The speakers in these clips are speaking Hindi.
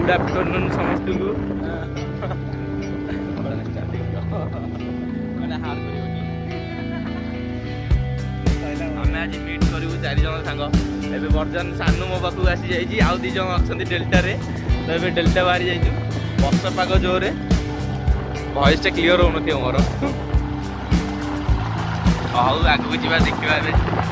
गुड आफ्टरनून समस्त को आम आज मीट करूँ 4 जन सांग एवं वर्जन सानू मो पाक आसी जाइए आउ 2 जन अच्छा डेल्टा रे तो ये डेल्टा बाहरी जाइए वर्षा पाग जोरे वॉइस क्लीयर हो मोर हौ आगू जा देखा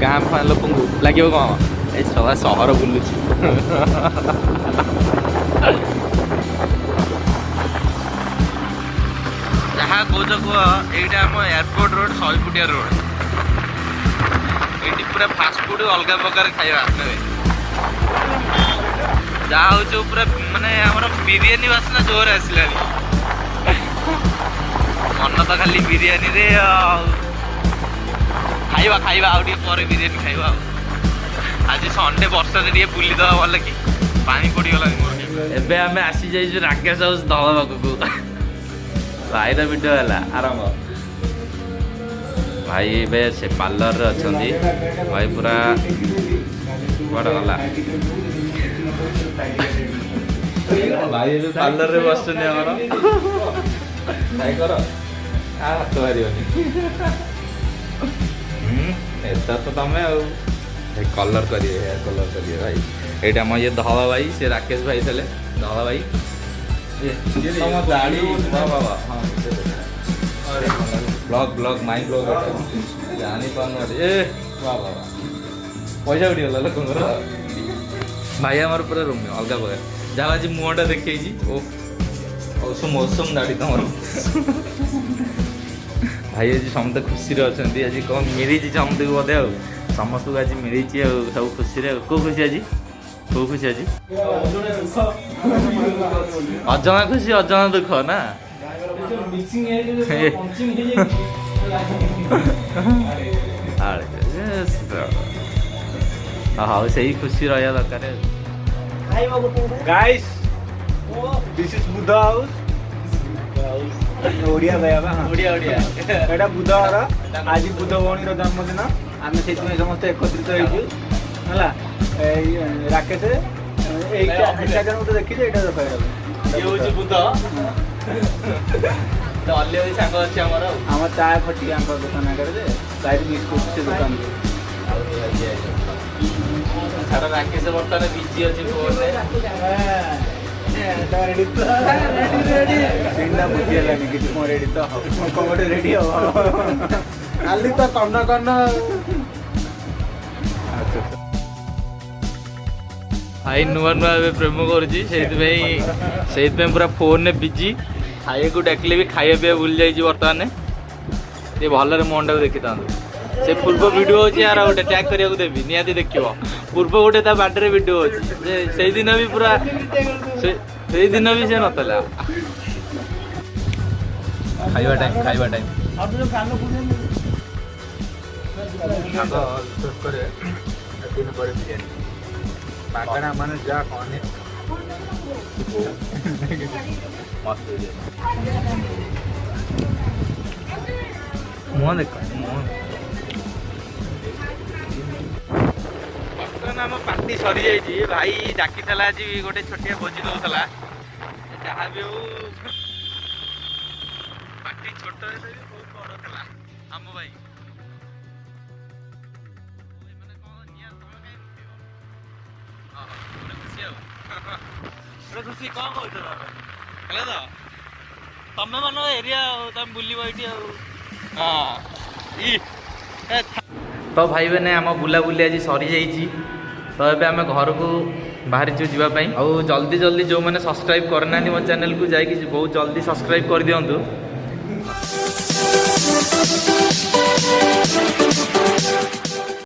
गाँ फाँ लोक लगे कौन ये सदा सहर बुलूँ जहाँ कौच कह यहाँ आम एयरपोर्ट रोड 100 फुटिया रोड ये पूरा फास्ट फुड अलग प्रकार खाଇବା जहाँ हूँ पूरा मानने आम बिरियानी बासना जोर आसला मन तो खाली बिरियानी रे खाइबा खाइबा आउ टे बिरियानी खाइबा आज संडे वर्षा टे बुली दवा भल कि पानी पड़गला एबे आम आसी जाइए राकेश हाउस दल पाखक भाईर वीडियो है आरंभ भाई ए से पार्लर अच्छा भाई पूरा कड़ा गला भाई पार्लर रे बस ट्राई कर हाथ बाहर एता तो तुम कलर करिए हेयर कलर करिए भाई यहाँ मो ये धल भाई से राकेश भाई थे धल भाई तुम दाढ़ी बाबा हाँ ब्लॉग ब्लॉग माई ब्लॉग जानी पान ए बाबा पैसा उठीगला लोक भाई आमर पूरा रूम अलग प्रकार जहाँ आज मुहटा देखी ओसम ओसम दाढ़ी तुम भाई आज समस्त खुशी अच्छा आज कौन मिली समस्त को बोधे समस्त को आज मिली सब खुशी कौ खुशी आज कौ खुशी आज अजना खुशी अजना दुख ना हाँ से खुशी रहा दरकार guys this is Buddha house Odia Odia Odia एटा बुधवार आज बुद्ध भौणी जन्मदिन आम से समस्त एकत्रित होगा राकेश जन तो देखी ये हूँ बुद्ध सांग अच्छे आम चा खटी दुकान आगे चाय बिस्कुट से दुकान छाड़ राकेश बर्तमान बिजी अच्छी फोन रेडी बुझीगलानी कि रेडी तो कौन रेडी हम काली तो कर्ण कर्ण भाई नुआ नुआ प्रेम कर पूरा फोन ने बिजी खाए को डाकिले भी खाया पीवा भूल जाइए बर्तमान ये भल मन टाक देखी था से पूर्व वीडियो अच्छे यार गोटे टैग करने देवी निहाती देखिए पूर्व गोटे बार्डे वीडियो अच्छे से दिन भी पूरा से दिन भी से नतला खाइबा टाइम मागणा मान जा कहने मस्त मुह देख आम पार्टी सरी जाइए भाई डाकी आज गोटे छोटिया भोजी दौला जहाँ भी हो पार्टी छोट बहुत बड़ था आम भाई खुशी कौन कह तो तमें मान एरिया तुम बुल तो भाई मैंने आम बुलाबुली आज सरी जाइए तो तो ଏବେ ଆମେ ଘରକୁ ବାହାରିଛୁ ଯିବା ପାଇଁ। ଆଉ ଜଲ୍ଦି ଜଲ୍ଦି ଯେଉଁମାନେ ସବସ୍କ୍ରାଇବ୍ କରିନାହାନ୍ତି ମୋ ଚ୍ୟାନେଲକୁ ଯାଇକି ବହୁତ ଜଲ୍ଦି ସବସ୍କ୍ରାଇବ୍ କରିଦିଅନ୍ତୁ।